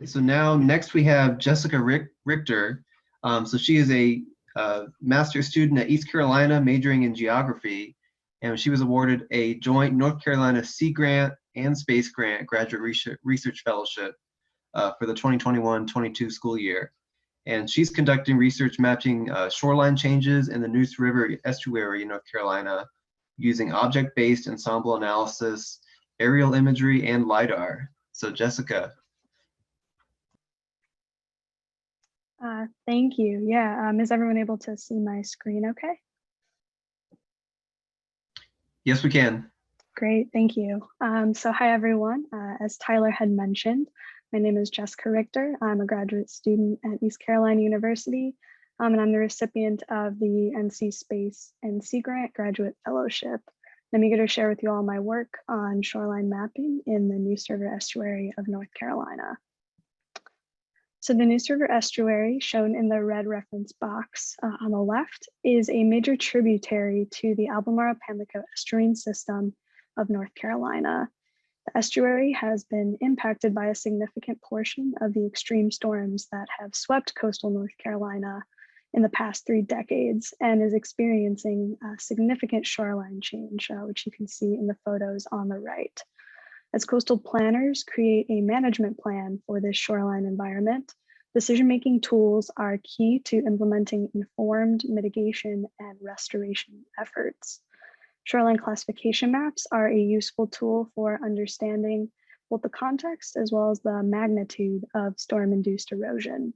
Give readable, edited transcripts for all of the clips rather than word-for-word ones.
So now next we have Jessica Richter. So she is a master's student at East Carolina majoring in geography, and she was awarded a joint North Carolina Sea Grant and Space Grant graduate research fellowship for the 2021-22 school year. And she's conducting research mapping shoreline changes in the Neuse River estuary in North Carolina using object-based ensemble analysis, aerial imagery, and LiDAR. So Jessica. Thank you. Yeah, is everyone able to see my screen okay? Yes, we can. Great, thank you. So hi everyone. As Tyler had mentioned, my name is Jessica Richter. I'm a graduate student at East Carolina University, and I'm the recipient of the NC Space and Sea Grant Graduate Fellowship. I'm eager to share with you all my work on shoreline mapping in the Neuse River Estuary of North Carolina. So the Neuse River Estuary, shown in the red reference box on the left, is a major tributary to the Albemarle-Pamlico estuarine system of North Carolina. The estuary has been impacted by a significant portion of the extreme storms that have swept coastal North Carolina in the past 3 decades and is experiencing significant shoreline change, which you can see in the photos on the right. As coastal planners create a management plan for this shoreline environment, decision-making tools are key to implementing informed mitigation and restoration efforts. Shoreline classification maps are a useful tool for understanding both the context as well as the magnitude of storm-induced erosion.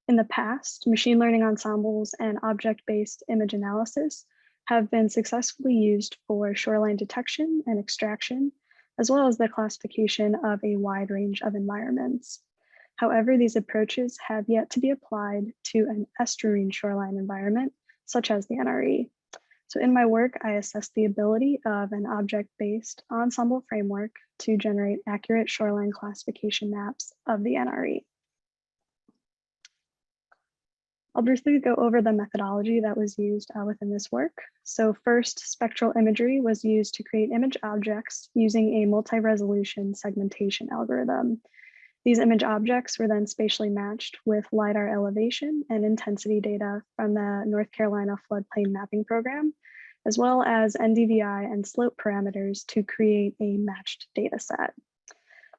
In the past, machine learning ensembles and object-based image analysis have been successfully used for shoreline detection and extraction, as well as the classification of a wide range of environments. However, these approaches have yet to be applied to an estuarine shoreline environment, such as the NRE. So in my work, I assess the ability of an object-based ensemble framework to generate accurate shoreline classification maps of the NRE. I'll briefly go over the methodology that was used within this work. So first, spectral imagery was used to create image objects using a multi-resolution segmentation algorithm. These image objects were then spatially matched with LiDAR elevation and intensity data from the North Carolina Floodplain Mapping Program, as well as NDVI and slope parameters to create a matched data set.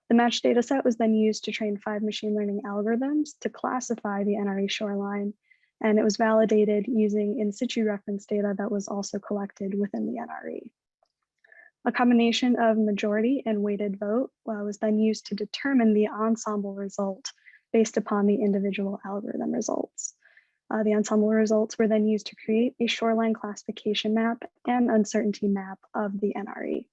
The matched data set was then used to train 5 machine learning algorithms to classify the NRE shoreline, and it was validated using in situ reference data that was also collected within the NRE. A combination of majority and weighted vote was then used to determine the ensemble result based upon the individual algorithm results. The ensemble results were then used to create a shoreline classification map and uncertainty map of the NRE.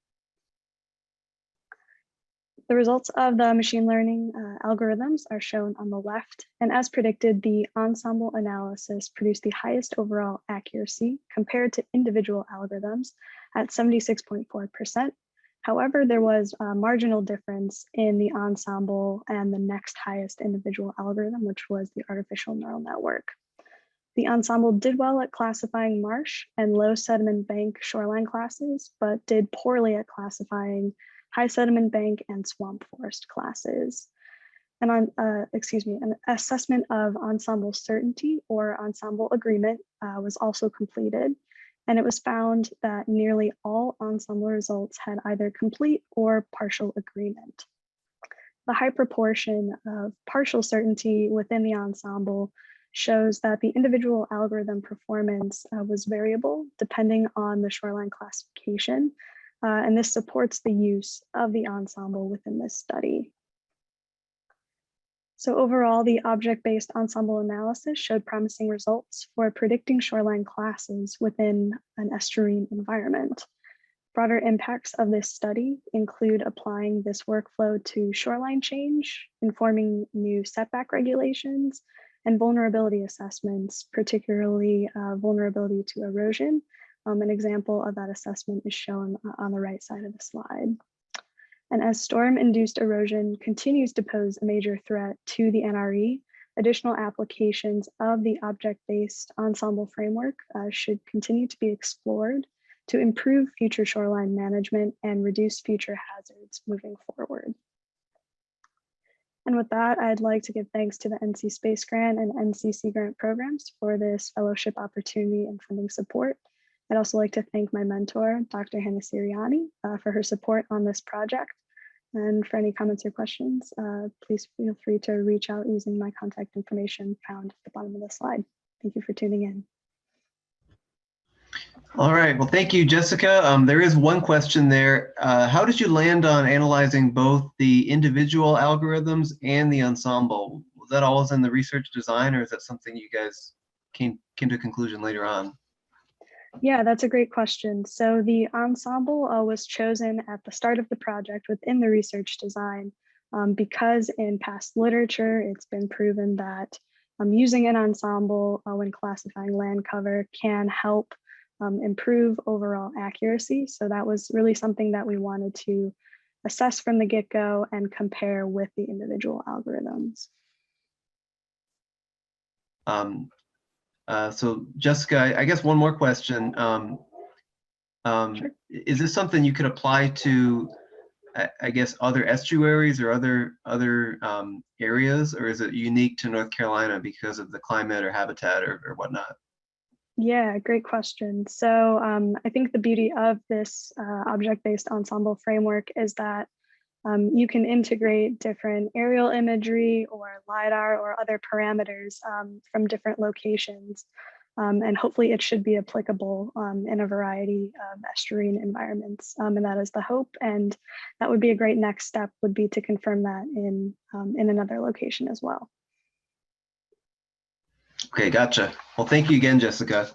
The results of the machine learning algorithms are shown on the left, and as predicted, the ensemble analysis produced the highest overall accuracy compared to individual algorithms at 76.4%. However, there was a marginal difference in the ensemble and the next highest individual algorithm, which was the artificial neural network. The ensemble did well at classifying marsh and low sediment bank shoreline classes, but did poorly at classifying high sediment bank and swamp forest classes. And an assessment of ensemble certainty or ensemble agreement was also completed. And it was found that nearly all ensemble results had either complete or partial agreement. The high proportion of partial certainty within the ensemble shows that the individual algorithm performance was variable depending on the shoreline classification. And this supports the use of the ensemble within this study. So overall, the object-based ensemble analysis showed promising results for predicting shoreline classes within an estuarine environment. Broader impacts of this study include applying this workflow to shoreline change, informing new setback regulations, and vulnerability assessments, particularly vulnerability to erosion. An example of that assessment is shown on the right side of the slide. And as storm-induced erosion continues to pose a major threat to the NRE, additional applications of the object-based ensemble framework should continue to be explored to improve future shoreline management and reduce future hazards moving forward. And with that, I'd like to give thanks to the NC Space Grant and NC Sea Grant programs for this fellowship opportunity and funding support. I'd also like to thank my mentor, Dr. Hannah Sirianni, for her support on this project. And for any comments or questions, please feel free to reach out using my contact information found at the bottom of the slide. Thank you for tuning in. All right, well, thank you, Jessica. There is one question there. How did you land on analyzing both the individual algorithms and the ensemble? Was that always in the research design, or is that something you guys came to a conclusion later on? Yeah, that's a great question. So the ensemble was chosen at the start of the project within the research design because in past literature, it's been proven that using an ensemble when classifying land cover can help improve overall accuracy. So that was really something that we wanted to assess from the get-go and compare with the individual algorithms. So Jessica, I guess one more question. Sure. Is this something you could apply to, I guess, other estuaries or other areas, or is it unique to North Carolina because of the climate or habitat or whatnot? Yeah, great question. So I think the beauty of this object-based ensemble framework is that you can integrate different aerial imagery or LiDAR or other parameters from different locations. And hopefully it should be applicable in a variety of estuarine environments. And that is the hope. And that would be a great next step, would be to confirm that in another location as well. Okay, gotcha. Well, thank you again, Jessica.